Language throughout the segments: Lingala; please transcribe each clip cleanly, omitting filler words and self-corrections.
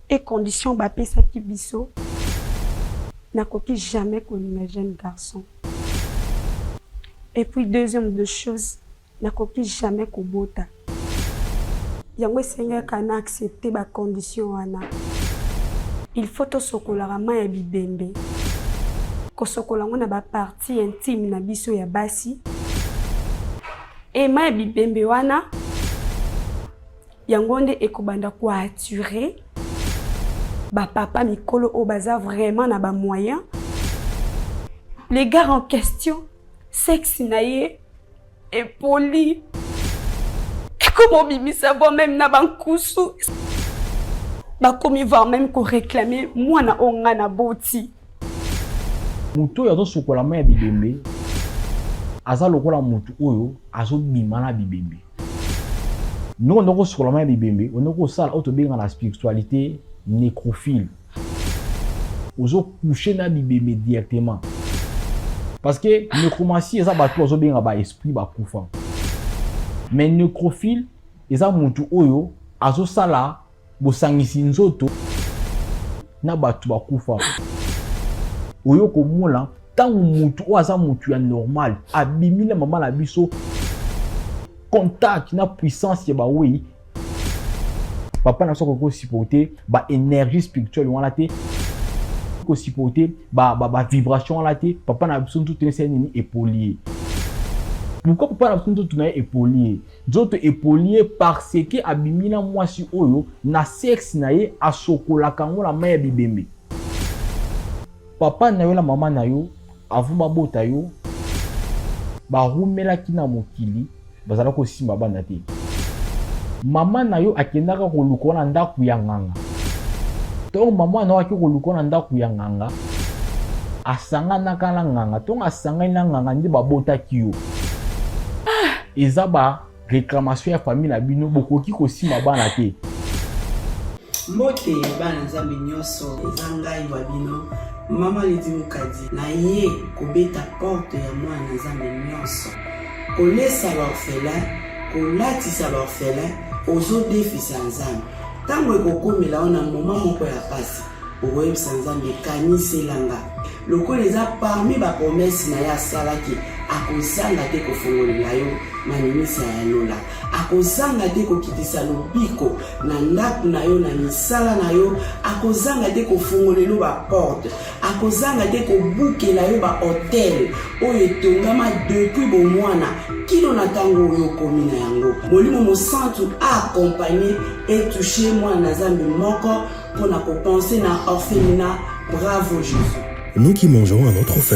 et condition bapesa ki biso nakoki jamais kolinga jeune garçon. Et puis deuxième de chose, nakoki jamais kobota. Yango esengaka na accepter ba condition wana. Il faut to sokola ma ya bibembe. Ko sokola ngona ba partie intime na biso ya basi. Et ma ya bibembe wana yango nde ekobanda ko attirer ba papa mikolo o baza vraiment na ba moyens. Les gars en question, sexe naie et poli. Comment Bibi savoir même na bankusu. Ba komi voir même ko réclamer moi na onga na boti. Muto ya to sokola ma ya bibembe. Aza lokola mutu oyo azo bima na bibembe. Nous on a sokola ma ya bibembe, on a sala auto benga la spiritualité nécrophile. Ozo coucher na bibembe directement. Parce que nécromancie eza bato ozo benga ba esprit ba kufa. Mais nécrophile eza mutu oyo azo sala bosangisi nzoto na bato ba kufa. Oyo ko mola tangu mutu o aza mutu ya normal abimile mama la biso contact na puissance ya ba oui. Papa na soko ko supporter ba énergie spirituelle wana te ko supporter ba vibration wana te. Papa na biso tout un scène épolié. Pourquoi papa na biso tout na épolié? D'autres épolié parce que abimina mwasi oyo na sexe na ye asokola kango la main ya bibembe. Papa na yo la mama na yo avuma bota yo ba rumela kina mokili bazala ko simba banda te. Mama na yo akendaka ko lukola ndaku ya nganga. To mama na yo ko lukola ndaku ya nganga. Asanga na kala nganga, to asanga na nganga ndi ba bota kiyo. Eza ba réclamation ya famille na bino bokoki ko simba bana te. Mbote bana nzambe nyoso ezangai wa bino. Mama lidi mukadi na ye kobeta porte ya mwana nzambe nyoso. Kolesa l'orphelin, kolatisa l'orphelin, ozo defisa nzambe. Tango ekokomela ona moma moko ya pasi, okoyebisa nzambe kaniselanga. Lokola eza parmi ba promesse na ya salaki, akozanga te kofongolela yo manimisa ya lola. Akozanga te kokitisa lobiko na ndaku na yo na misala na yo. Akozanga te kofongolelo ba porte. Akozanga te kobukela yo ba hotel oyo etongama depuis bomwana kino na tango oyo komi na yango. Molimo mosantu accompagner et toucher mwana na Nzambe moko pona kopenser na orphelinat. Bravo Jésus. Nous qui mangeons à notre faim,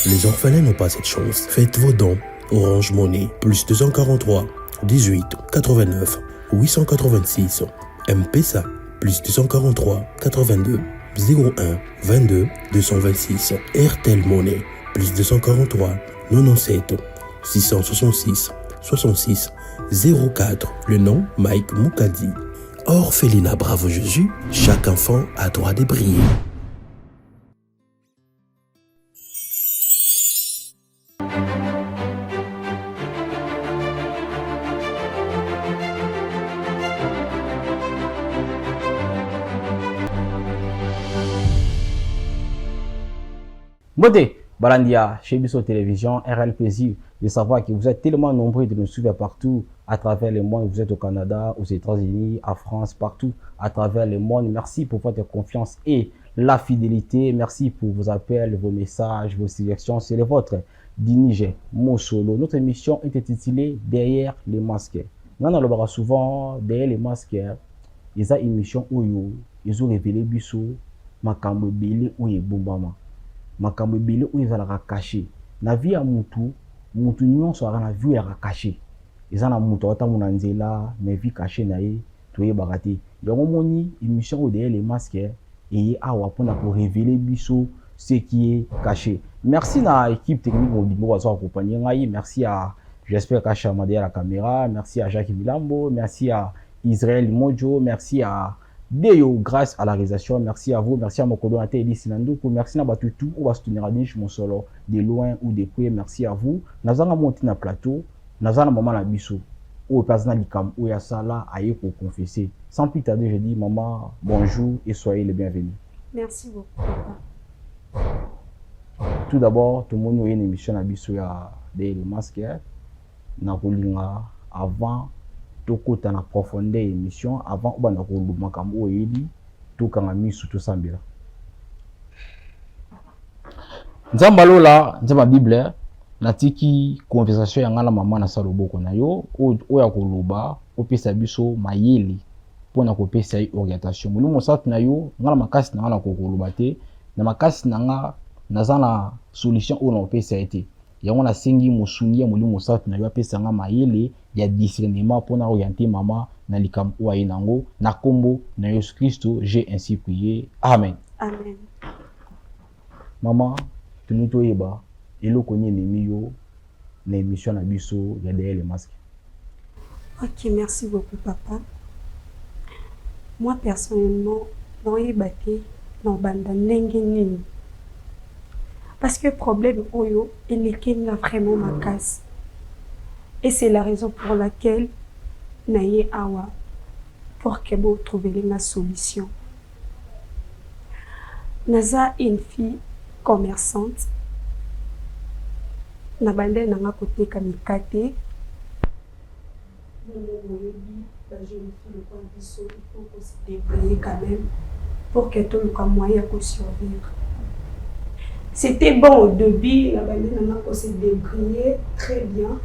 les orphelins n'ont pas cette chance. Faites vos dons. Orange Money, plus 243 18 89 886. M-Pesa, plus 243 82 01 22 226. RTL Money, plus 243 97 666 66 04. Le nom Mike Mukadi. Orphelinat Bravo Jésus, chaque enfant a droit de briller. Beauté, Balandia, chez Bisso Télévision, RL Plaisir de savoir que vous êtes tellement nombreux de nous suivre partout à travers le monde. Vous êtes au Canada, aux États-Unis, en France, partout à travers le monde. Merci pour votre confiance et la fidélité. Merci pour vos appels, vos messages, vos suggestions. C'est le vôtre Dinige Mosolo. Notre émission est intitulée Derrière les masques. Nous on le souvent derrière les masques. Ils ont une émission où ils ont révélé Bisso, Makambo Bili ou Bombama. Makambo ebele oyo ezalaka caché na vie ya mutu nyonso aka na vie ya caché eza na mutu atamona nzela mais vie caché na ye toyebaka te yango moni émission oyo derrière les masques eye awa mpona ko révéler biso ce qui est caché. Merci na équipe technique mobimbo bazo accompagner ngai. Merci à j'espère Kachama derrière la caméra, merci à Jacques Milambo, merci à Israël Mojo, merci à Deyo, grâce à la réalisation, merci à vous, merci à mon coordonnateur Elie Sinandoukou, merci à Batutu, ou à soutenir à Niche mon solo, de loin ou de près, merci à vous. Nous avons monté dans le plateau, nous avons maman la biso, au personnel où il y a ça là, à pour confesser. Sans plus tarder, je dis maman, bonjour et soyez les bienvenus. Merci beaucoup, papa. Tout d'abord, tout le monde a une émission à Bissou à des masques. Avant, tout côté en profondeur émission, avant, on a eu makambo eli, tout quand on a mis sous tout ça. Nzambalo là, nzamba Bible, natiki conversation ya ngala mama na saloboko na yo, o ya koloba, o pesa biso mayeli, pona ko pesa orientation. Mulu mosatu na yo, ngala makasi na ngala ko koloba te, na makasi na nga nazana solution o na pesa été. Yango na sengi mosungi ya mulu mosatu na yo pesa nga mayele ya discernement pona orienter mama na likam o ayinango na kombo na Yesu Kristo, j'ai ainsi prié. Amen. Amen. Maman, tu nous toyeba elo konye nemiyo na émission na biso ya derrière les masques. Ok, merci beaucoup, papa. Moi, personnellement, noyeba te na banda ndenge nini. Parce que le problème, il est qu'il y a vraiment ma casse. Et c'est la raison pour laquelle Naye Awa, pour que vous trouviez la solution. Naza une fille commerçante. Nabande nanga côté kamikate. La jeune fille il faut qu'on se débrouille quand même pour que tout le moyen pour survivre. C'était bon au début, la bande on s'est débrouillé très bien.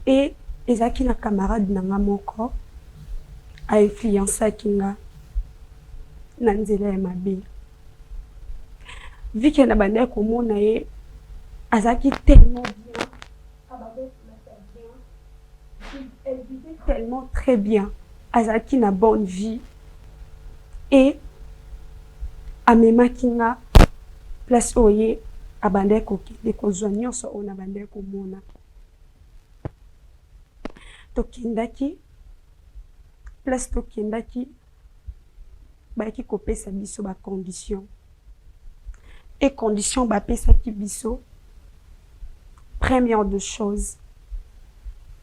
Et ezaki na camarade nanga moko a influencé kinga na nzela ya mabe. Vu que na bande komona ye azaki tellement bien, elle vivait tellement très bien, azaki na bonne vie et amema kinga place oye abande koki de kozwa nyonso ona bande komona. Tokendaki place tokendaki baki kopesa biso ba condition et condition ba pesa ki biso. Première de choses,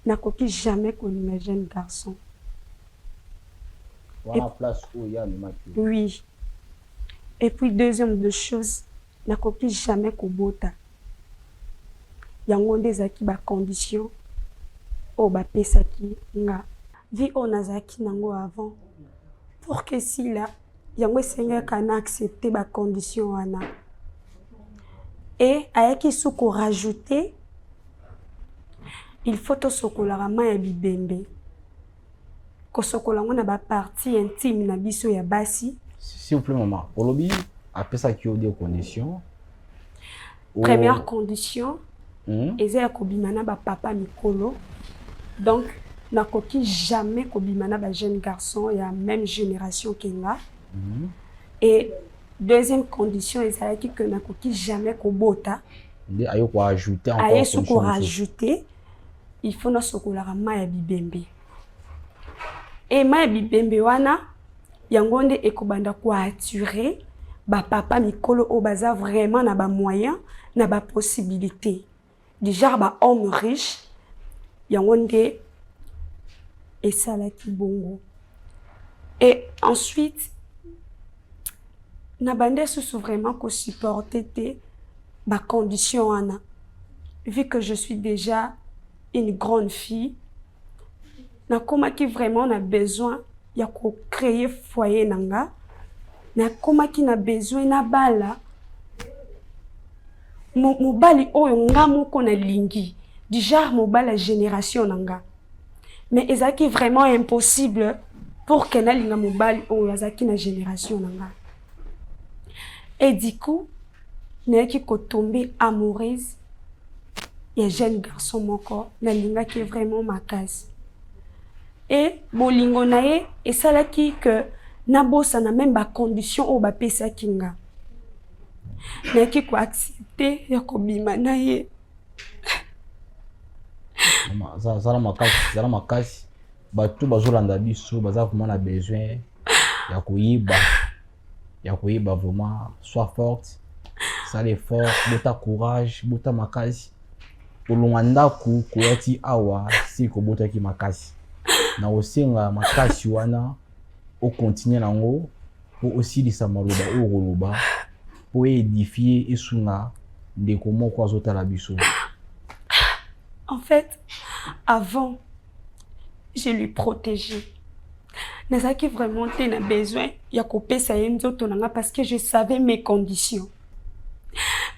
nakoki jamais connu un jeune garçon. Voilà place où il y a le match. Oui. Et puis deuxième de choses, nakoki jamais kobota. Yango ndezaki ba condition o ba pesa ki nga. Vi on azaki nango avant. Pour que si là, yango senga kana accepter ba condition wana. Et ayaki suko rajouter, il faut to sokola rama ya bibembe. Ko sokola ngona ba partie intime na biso ya basi. S'il vous plaît maman, olobi après ça qui ont des conditions. Première condition, eza ya kobimana ba papa mikolo. Donc nakoki jamais kobimana ba jeune garçon ya même génération que nga. Et deuxième condition, ezalaki que nakoki jamais kobota. Ayo ko ajouter encore aye soko rajouter, il faut na sokola rama ya bibembe. Et ma ya bibembe wana yango nde ekobanda ko attirer ba papa mikolo o baza vraiment na ba moyens, na ba possibilités. Déjà ba homme riche yango nde esalaki bongo. Et ensuite na bande sous vraiment ko supporter te ba condition ana. Vu que je suis déjà une grande fille, na koma ki vraiment na besoin ya ko créer foyer nanga, na koma ki na besoin na bala mobali oyo nga moko na lingi du genre mobala génération nanga. Mais ezaki vraiment impossible pour que na linga mobali oyo azaki na génération nanga. Et du coup, naeki ko tomber amoureuse ya jeune garçon moko na linga qui est vraiment makasi. Et bolingo nae esalaki que nabosa na même ba condition o ba pesa kinga. Naeki ko accepter ya ko bima nae. Mama, zala makasi. Batu bazolanda biso baza vraiment na besoin ya koyiba. Ya koyiba vraiment, sois forte. Ça l'effort, bota courage, bota makasi. olongandaku koyati awa si kobotaki makasi na osenga makasi wana o continuer nango po osilisa maloba o koloba po édifier esunga ndeko moko azotala biso. En fait, avant, je lui protégeais. Nazaki vraiment tena besoin ya kopesa yenzoto nanga parce que je savais mes conditions.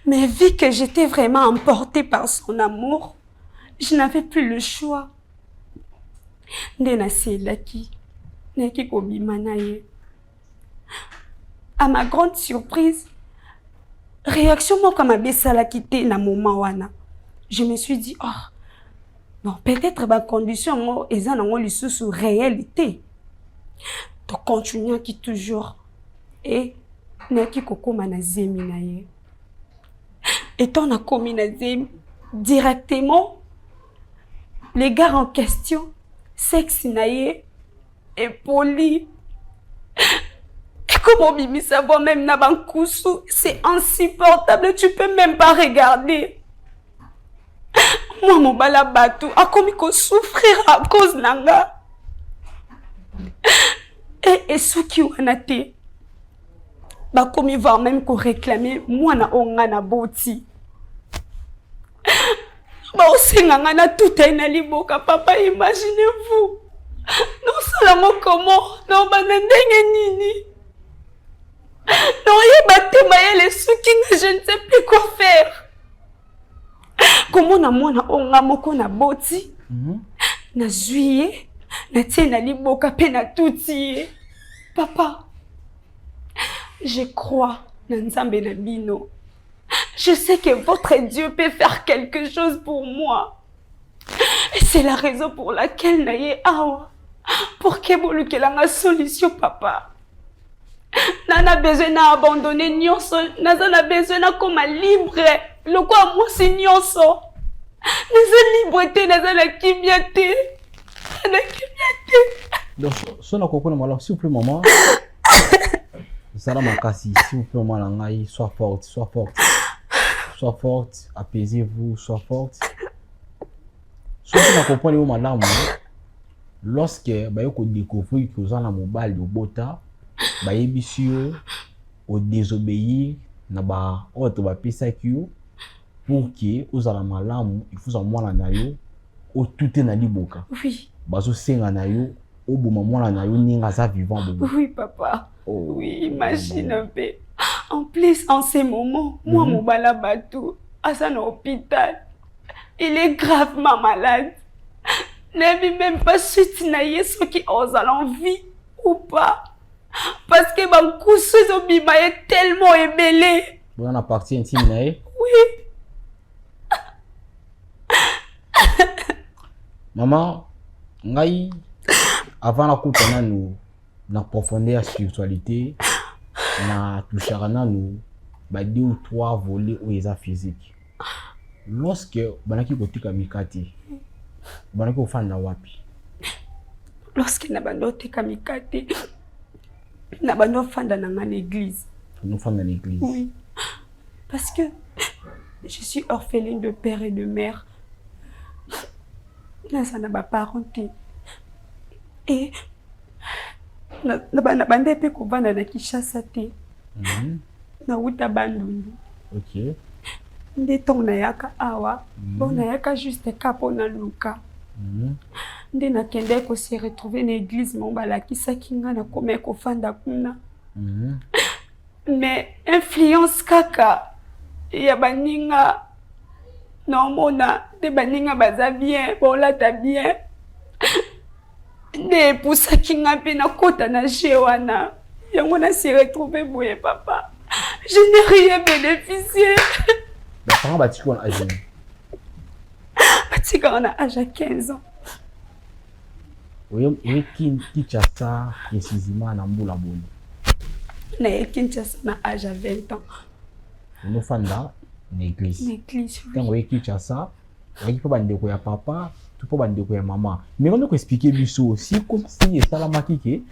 Mais vu que j'étais vraiment emportée par son amour, je n'avais plus le choix. Ndena selaki, naki kobima na ye. À ma grande surprise, réaction moi comme abesala quitté na moment wana. Je me suis dit, oh, non, peut-être ma condition est en lisusu réalité. Donc continuer qui toujours et naki kokoma na zemi na ye. Étant na komi na zemi directement, les gars en question, sexe na ye et poli. Comment Bibi savoir même na bankusu, c'est insupportable, tu peux même pas regarder. Moi, mon balabatou a commis qu'on souffrir à cause nanga. Et ceux qui ont été, bah comme ils vont même qu'on réclamer, moi na onga na boti. Bah aussi nanga na tout est na liboka papa, imaginez-vous. Non seulement comment, non banandenge nini. Non yebate maye les ceux qui je ne sais plus quoi faire. Comment na mwana onga moko na boti na juillet na tie na liboka pe na tuti papa je crois na nzambe na bino je sais que votre Dieu peut faire quelque chose pour moi et c'est la raison pour laquelle na ye awa pour que bolukelanga solution papa nana besoin na abandonner nyonso na besoin na comme libre. Le quoi moi c'est nyonso. Naza liberté, naza la kimiate. La kimiate. Donc so na kokona mala s'il vous plaît maman. Sala makasi s'il vous plaît maman ngai sois forte, sois forte. Sois forte, apaisez-vous, sois forte. So na comprendre au malamu. Lorsque ba yoko découvrir que vous en a mobile de bota, ba yebisio au désobéir na ba autre ba pesa kiyo. Pour que vous allez malamu, il faut en moi na yo, au tout est na liboka. Oui. Bazo senga na yo, au bon moment na yo ninga za vivant bobo. Oui papa. Oh. Oui, imagine un peu. En plus en ces moments, moi mon balabatou, à son hôpital, il est gravement malade. N'aime même pas suite na ceux qui osent l'envie ou pas. Parce que mon cousin Zobima est tellement ébélé. Bon, on a partie intime na ye. Oui. Maman, ngai avant la coupe nous na profondeur la spiritualité na touchera nous ba 2 ou 3 volets où ils a physique. Lorsque banaki kotika mikati banaki ofanda wapi? Lorsque na bando tika mikati na bando fanda na l'église. Nous fanda l'église. Oui. Parce que je suis orpheline de père et de mère. Ça n'a pas parenté. Et na bande pe ko banda na Kinshasa te. Na uta bandundu. OK. Nde tong na yaka awa, bon na yaka juste kapo na luka. Nde na kende ko se retrouver na église mon balakisa kinga na kome ko fanda kuna. Mais influence kaka ya baninga non mona de baninga baza bien bon là ta bien de pour ça kinga pe na kota na jewana yango na se retrouver boye papa je n'ai rien bénéficié. Les parents bâtis qu'on a âgé. Bâtis qu'on a âgé à 15 ans. Oui, Kinshasa précisément na mbula boni. Na Kinshasa na âge à 20 ans. Nous fanda l'église. L'église. Quand on est Kinshasa, il faut bandeko ya papa, tout faut bandeko ya maman. Mais on doit expliquer biso aussi comme si salama kike,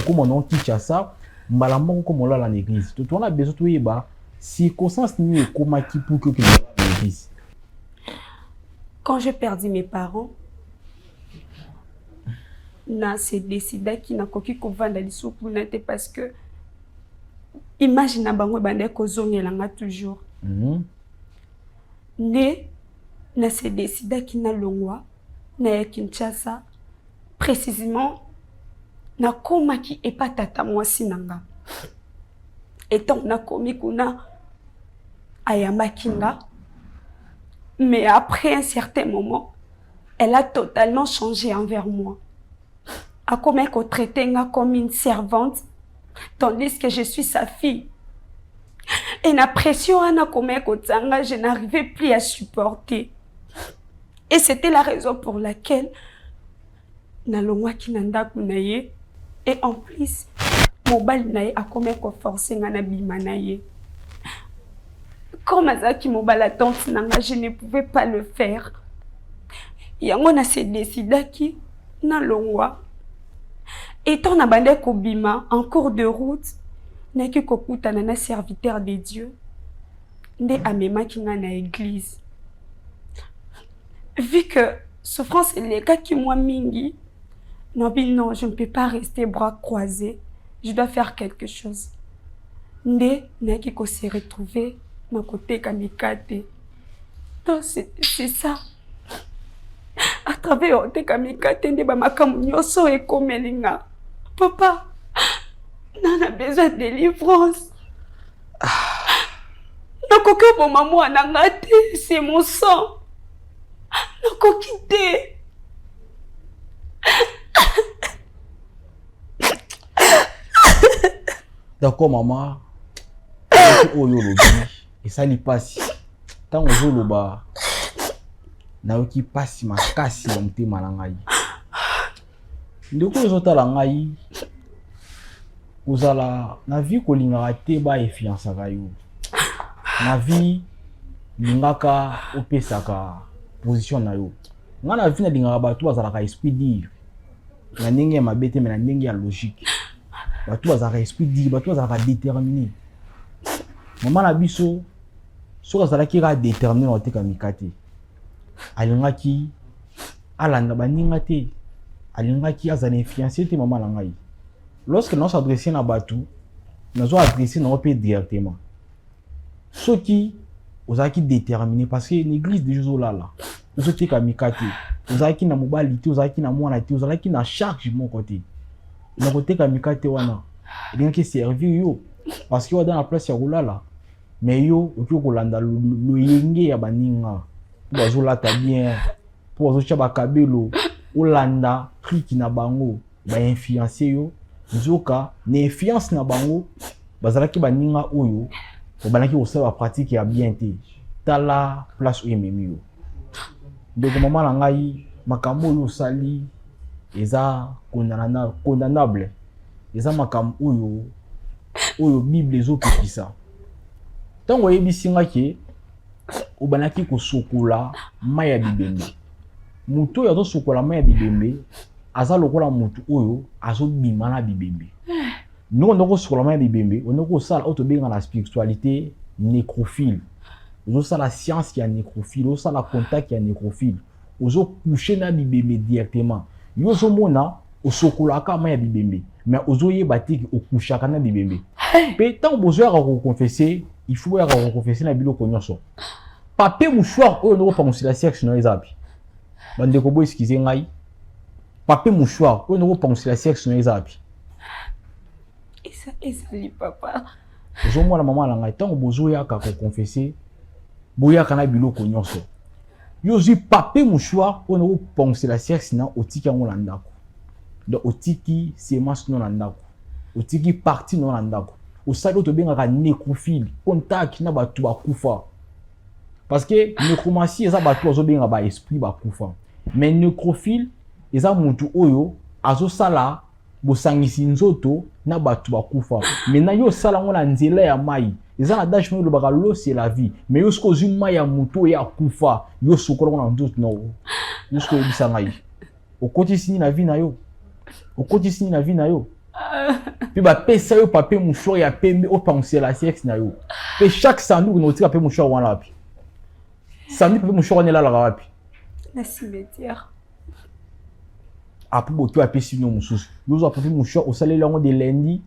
comme on Kinshasa, mbalamba comme on l'a dans l'église. Tout on a besoin de yeba circonstance ni comment qui pour que l'église. Quand j'ai perdu mes parents, na se décidé qui n'a koki kovanda lisuku nate parce que imagine bango bande kozongelanga toujours. Né na se décidé qui na longwa na Kinshasa précisément na koma ki epa tata mwasi nanga. Etant na komi kuna ayamba kinga. Mais après un certain moment, elle a totalement changé envers moi. A comme elle traitait comme une servante, tandis que je suis sa fille. Et la pression, je n'arrivais plus à supporter. Et c'était la raison pour laquelle et en plus, mon bal a comme forcé à bimanaye. Comme Azaki mon balaton, je ne pouvais pas le faire. Yango na se décida ki na longwa. Étant na bande kobima en cours de route, na ki kokuta na serviteur de Dieu. Nde amema ki na église. Vu que souffrance est le cas qui moi mingi, non, je ne peux pas rester bras croisés. Je dois faire quelque chose. Nde na ki ko se retrouver na côté kamikate. Donc c'est ça. À travers le kamikate, nde ba makamu nyoso e komelinga. Papa, on a besoin de délivrance. Nakoki pour maman anangate, c'est mon sang. Nakoki te. D'accord maman. Oyo lobi et ça n'y passe. Tant ozo loba na oki passe makasi na mutema na ngai. Ndeko ezotala ngai ozala na vie kolingaka te ba efiansaka yo. Na vie lingaka opesaka position na yo. Nga na vie na lingaka bato bazalaka esprit dire. Na ndenge ya mabe te mais na ndenge ya logique. Bato bazalaka esprit dire, bato bazalaka déterminé. Maman na biso so azalaki ka déterminé na teka mikate. Alingaki alanda baninga te. Alingaki azana fiancé te maman na ngai. Lorsque nous s'adresser na batu, nous avons adressé na opé directement. Ce qui ozaki déterminé parce que l'église de Jésus là nous sommes kamikate. Ozaki na mobilité, ozaki na mwana te, ozaki na charge mon côté. Na côté kamikate wana. Rien qui servir yo parce que dans la place ya kolala. Mais yo okyo kolanda lo yenge ya baninga. Pour azolata bien, pour azocha bakabelo, olanda prix na bango, ba influencer yo. Nzoka ne influence na bango bazalaki baninga oyo obanaki osala pratique ya bien te tala place oyo ememi yo. Donc maman na ngai makambo oyo osali eza condamnable, eza makambo oyo Bible ezopekisa. Ntango oyebisinga ke obanaki kosokola mai ya bibembe, mutu oyo azosokola mai ya bibembe aza lokola mutu oyo azobima na bibembe. Nous on a sur la main bibembe, on a ça auto bien dans la spiritualité nécrophile. On a la science qui est nécrophile, on a la contact qui est nécrophile. On a couché na bibembe directement. Yo zo mona o sokola ka main bibembe, mais ozo ye bati o coucha kana bibembe. Pe tant besoin à confesser, il faut à confesser na bilo konyoso. Papier mouchoir o no penser la sexe no ezabi. Bande ko bo excusez ngai. Papier mouchoir, on ne pense la sexe no ezabi. Et ça li papa. Je moi la maman la ngai tant bozo ya ka ko confesser. Boya kana biloko nyonso. Yo zi papier mouchoir, on ne pense la sexe na otiki ngo landako. Donc otiki semence no landako. Otiki partie no landako. Osali to benga ka nécrophile, contact na batu ba kufa. Parce que nécromancie eza batu ozo benga ba esprit ba kufa. Mais nécrophile eza mutu oyo azosala bosangisi nzoto na batu bakufa. Maintenant yo sala ngona nzela ya mai eza na dash mo lobaka l'eau c'est la vie, mais yo sko zuma ya mutu ya kufa yo sokola ngona nzoto no yo sko bisanga yi okotisi na vie na yo, okotisi na vie na yo. Puis ba pesa yo papier mouchoir ya pembe o penser la sexe na yo. Pe chaque sanduku no tika papier mouchoir wana wapi, sanduku papier mouchoir wana la wapi. na cimetière. Après, tu as payé nos moussous. Nous avons pris mon choix au salaire de lundi,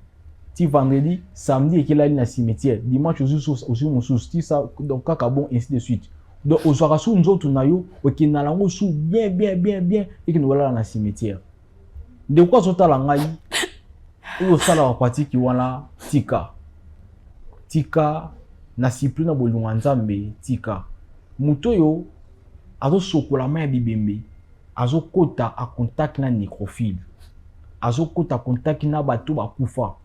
ti vendredi, samedi et qu'il a dans le cimetière. Dimanche aussi moussous. Ti ça donc bon ainsi de suite. Donc aux soirs nous autres nayo, ok na lango sous bien et que nous voilà dans le cimetière. De quoi sota la ngai? Ou sala wa parti ki wana tika na sipli na bolunga nzambe tika. Muto yo azo sokola ma ya bibembe. Azo kota a contact na nécrophile. Azo kota contact na bato bakufa.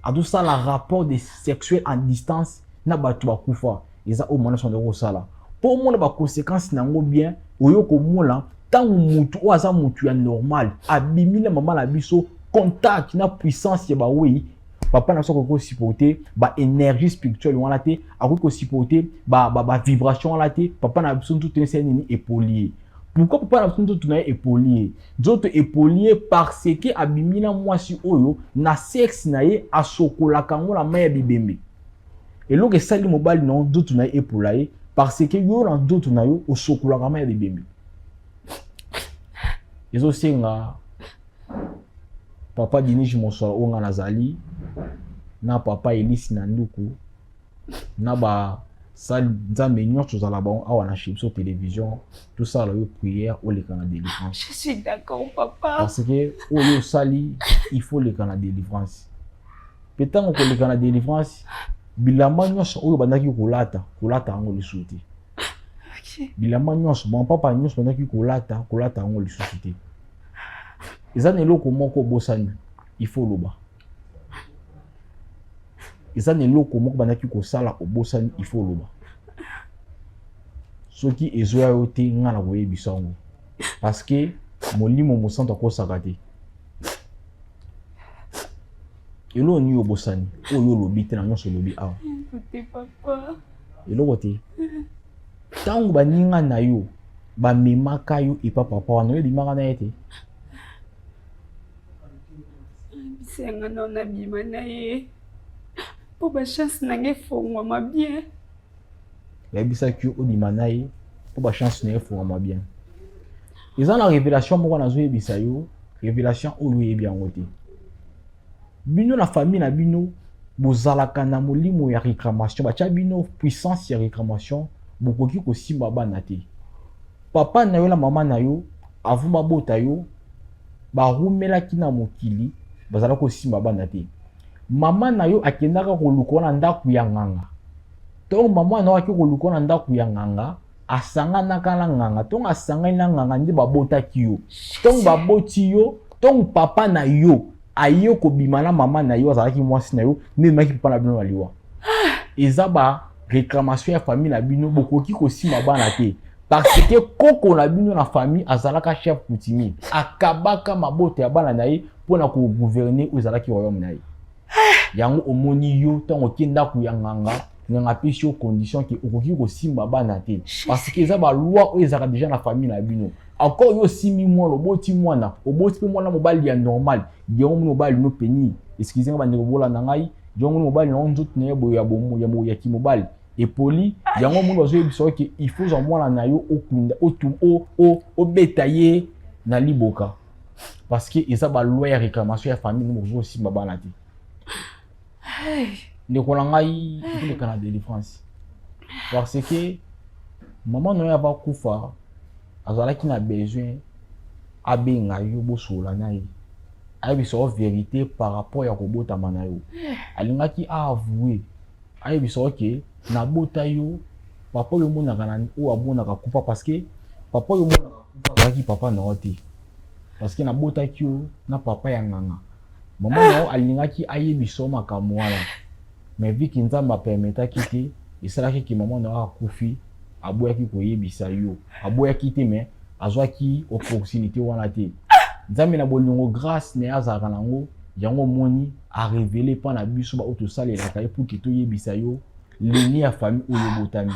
Azo sala rapport de sexuel en distance na bato bakufa. Eza o mona son de sala. Pour mona ba conséquence nango bien, oyo ko mola tant mutu o aza mutu ya normal. Abimila mama la biso contact na puissance ya ba oui. Papa na soko ko supporter ba énergie spirituelle wana te, ako supporter ba vibration wana te. Papa na biso tout un scène épaulier. Pourquoi papa na biso tout na épaulier? D'autres épaulier parce que abimina mwasi oyo na sexe na ye asokola kango la main ya bibembe. Et loke sali mobile non d'autres na épaulaye parce que yo na d'autres na yo osokola kango ya bibembe. Ezo senga papa Diniji Mosala onga nazali na papa Elisi na nduku na ba sal nzambe nyonso za la ba awa na chipso télévision tout ça la yo prière ou les canaux délivrance. Je suis d'accord papa. Parce que oyo sali il faut les canaux délivrance. Peut-être que les canaux délivrance bilamba nyonso oyo bandaki kolata ngo lisuti. OK. Bilamba nyonso bon papa nyonso bandaki kolata ngo lisuti. Ezana eloko moko bosani il faut loba. Ezana eloko moko bandaki kosala obosani il faut loba. Soki ezoya yote ngana koyebisa ngo parce que molimo mosanto akosaka te. Elo ni obosani oyo lobi te na nyonso lobi awa. Écoutez papa. Eloko te. Tango baninga na yo bamemaka yo epa papa wana yo limaka na ye te. Bisenga non abima na ye. Po ba chance nange fongwama bien. Yebisa ki obima na ye po ba chance na ye fongwama bien. Eza na révélation moko na zo yebisa yo, révélation oyo yebi yango te. Bino na famille na bino bozalaka na molimo ya réclamation, batia bino puissance ya réclamation, bokoki kosimba bana te. Papa na yo la mama na yo avuma bota yo barumelaki na mokili bazala kosimba bana te. Mama na yo akendaka kolukola ndaku ya nganga. To mama na yo akolukola ndaku ya nganga, asanga nakala nganga. To asanga na nganga ndi babotaki yo. To baboti yo, to papa na yo ayo ko bimana mama na yo azalaki mwasi na yo, ne maki papa na bino aliwa. Eza ba réclamation ya famille na bino bokoki kosimba bana te. Parce que koko na bino na famille azalaka chef coutumier. Akabaka mabote ya bana na ye pona ko gouverner o ezalaki royaume na ye. Yango omoni yo tango kenda ku yanganga nganga pesi yo condition ki okoki ko simba bana te parce que eza ba loi o ezaka déjà na famille na bino. Encore yo simi mwa loboti mwana oboti pe mwana mobali ya normal yango mobali no peni excusez-moi ba ndebola na ngai yango mobali na nzoto na yebo ya bomo ya mo ya ki mobali et poli yango mundu azo yebiso ke il faut za mwana na yo okunda o betaye na liboka parce que eza ba loi ya réclamation ya famille no zo simba bana te. Ne konangai pour le canal de délivrance parce que maman no ya ba kufa azalaki na besoin abenga yo bosola na ye ayebiso vérité par rapport ya kobota mana yo alingaki avouer ayebiso ke na bota yo papa yo monaka na o abonaka kufa parce que papa yo monaka kufa ki papa na ote parce que na bota ki yo na papa ya nganga maman na alingaki ayebiso makambo wana mais vu que nzamba permeta kite esalaki ki maman na akufi aboyaki koyebisa yo aboyaki te mais azwaki opportunité wana te nzambe na bolingo grâce ne azaka nango yango moni a révéler pa na biso ba auto salelaka ye pour que toyebisa yo leni ya famille oyo botami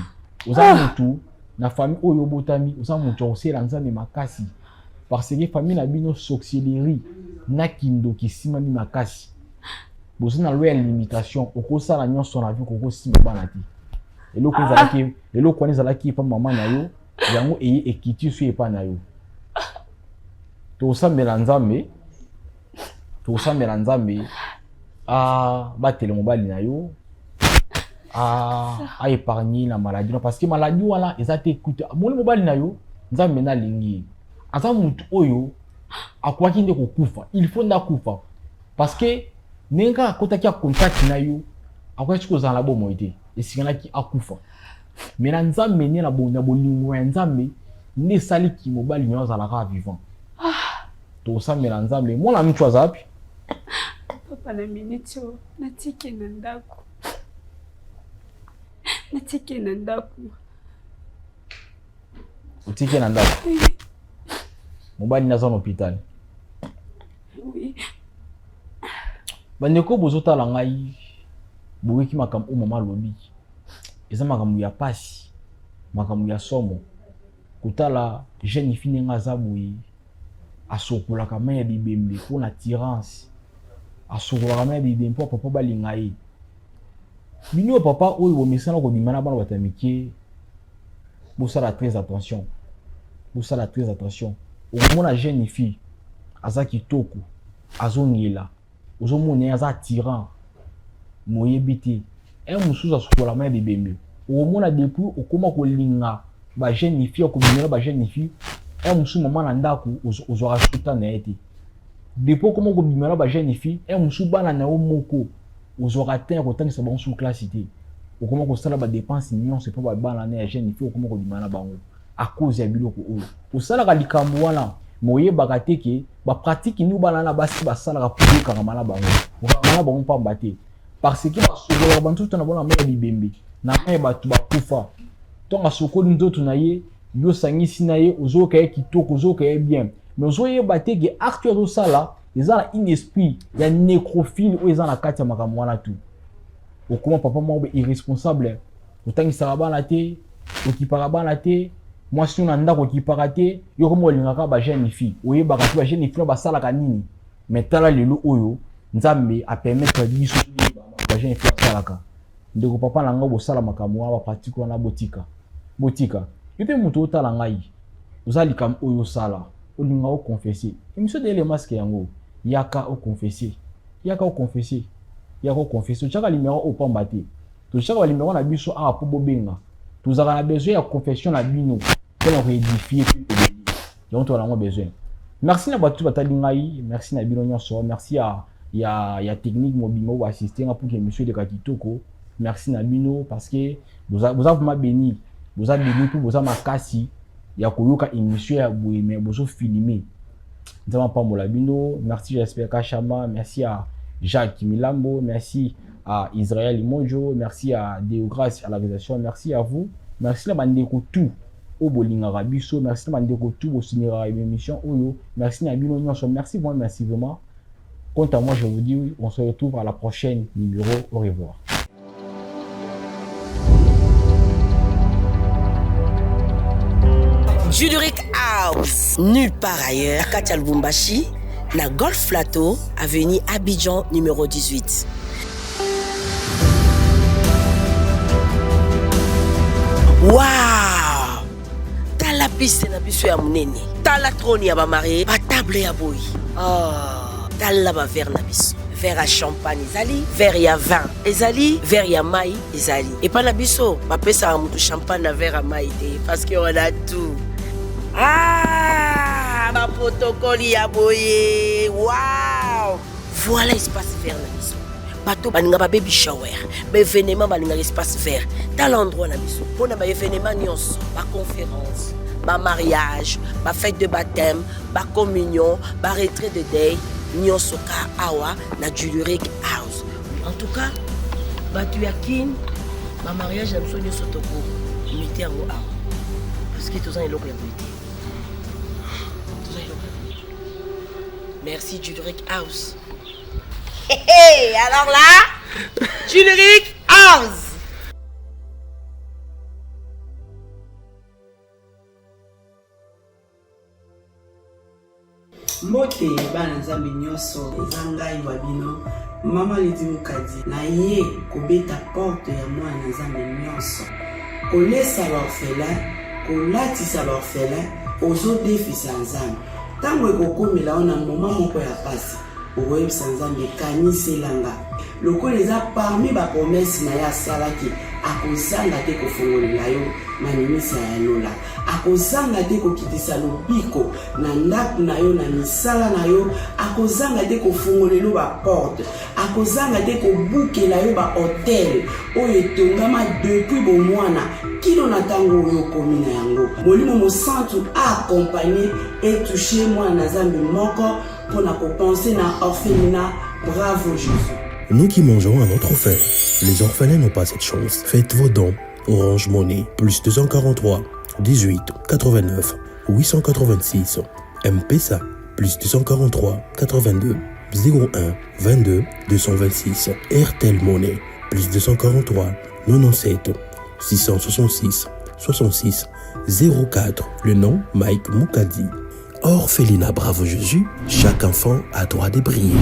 oza mutu na famille oyo botami oza mutu osela nzambe makasi parce que famille na bino sorcellerie na kindo kisima mi makasi bozo na loi ya limitation okosala nyonso na vie kokosima bana te eloko ezalaki pa mama na yo yango eye ekiti so epa na yo tosambela nzambe batele mobali na yo épargner la maladie parce que maladie wana ezate écoute mon mobali na yo nzambe na lingi aza mutu oyo akwaki nde kokufa il faut nda kufa parce que nenga akotaki a contact na yo akwaki kozala na bomo ete esinganaki akufa mais na nzambe ne na bolingo ya nzambe nde saliki mobali nyo azalaka vivant tosambela nzambe mona mtu azapi papa na minute natike na ndako utike na ndako mobali naza na hôpital oui bandeko bozotala ngai boyeki makambo mama lobi eza makambo ya pasi makambo ya somo kotala jeune fille nga za boye asokolaka mai ya bibembe mpona attirance asokolaka mai ya bibembe mpo papa balinga ye bino papa oyo bomesana kobima na bana bato ya mike bosala très attention okomona jeune fille aza kitoko azongela ozomona aza attirant moyebi te mosusu asokola mai ya bibembe okomona depuis okoma kolinga bajeune fille okobimela bajeune fille mosusu mama na ndako ozwaka suta na ye te depuis okoma kobimela bajeune fille mosusu bana na yo moko ozwaka te ya kotangisa bango sur classe te okoma kosala badepense nyonso mpo babana na ya jeune fille okoma kobimela na bango à cause ya biloko oyo osalaka likambo wana moyebaka te ke bapratike ni bana na basi basalaka po yokanga na bango pamba te parce que basokolaka bantutu na bona mai ya bibembe na mai ya bato bakufa ntongo asokoli nzoto na ye yosangisi na ye ozoyoka ye kitoko ozoyoka ye bien mais ozoyeba te ke acte oyo azosala eza na une esprit ya nécrophile oyo eza na kati ya makambo wana tu okoma papa moko irresponsable otangisaka bana te okipaka bana te mwasi na ndako okipaka te yo koma olingaka bajeune fille oyebaka te bajeune fille basalaka nini mais tala lelo oyo nzambe apermettre biso bajeune fille basalaka ndeko papa na ngo bosala makambo wana bapratike wana botika yo mpe moto otala ngai oza likambo oyo osala olinga oconfesse émission de le masque yango yaka oconfesse otyaka limero opamba te totyaka balimero na biso awa mpo bobenga tozalaka na besoin ya confession na bino mpona koédifie yango tozala nango besoin merci na bato batali ngai merci na bino nyonso merci ya technique mobima oyo baassiste nga pour que émission eleka kitoko merci na bino parce que boza vraiment béni boza béni mpo boza makasi ya koyoka émission ya boye mais bozofilme nzambe apambola bino merci j'espère Kachama merci à Jacques Milambo merci à Israël Monjo merci à Deograce à la réalisation merci à vous merci na bandeko tout au bolingaka biso merci na bandeko tout bosiniraka émission oyo merci na bino nyonso merci vraiment quant à moi je vous dis on se retrouve à la prochaine numéro au revoir. Juduric House, nulle part ailleurs, Katia Lubumbashi, na Golf Plateau, avenue Abidjan numéro 18. Waouh! T'as la piste na biso ya munene. T'as la trône ya ba marié, ba table ya boy. Oh, t'as la ba verre na biso. Verre à champagne ezali, verre ya vin ezali, verre ya mai ezali. Et pas na biso, ba pesa mutu champagne na verre à mai te parce que on a tout. Ah, ma protocole ya boye. Waouh! Voilà espace vert na biso. Bato baninga ba baby shower, ba événement baninga espace vert. Dans l'endroit na biso, pona ba événement nyonso, ba conférence, ba mariage, ba fête de baptême, ba communion, ba retrait de deuil, nyonso ka awa na Juduric House. En tout cas, bato ya kin, ba mariage na biso nyonso toko, imité yango awa. Parce que tous en eloko ya boye. Merci Juduric House. Hey, alors là, Juduric House. Mbote bana nzambe nyonso eza ngai wa bino mama Lidi Mukadi na ye kobeta porte ya mwana nzambe nyonso kolesa ba orphelin kolatisa baorphelin ozodefisa nzambe ntango ekokomela yo na moma moko ya pasi okoyebisa nzambe ekaniselanga lokola eza parmi bapromese na ye asalaki akozanga te kofongolela yo manimisa ya lola akozanga te kokitisa lobiko na ndako na yo na misala na yo akozanga te kofongolela yo baporte akozanga te kobukela yo bahotel oyo etongama depuis bomwana kino na ntango oyo okomi na yango molimo mosantu aakompagne etouche mwana na nzambe moko mpona kopense na orphelinat. Bravo Jésus. Nous qui mangeons à notre faim, les orphelins n'ont pas cette chance. Faites vos dons. Orange Money, plus 243 18 89 886. M-Pesa, plus 243 82 01 22 226. RTL Money, plus 243 97 666 66 04. Le nom Mike Moukadi. Orphelinat Bravo Jésus, chaque enfant a droit de briller.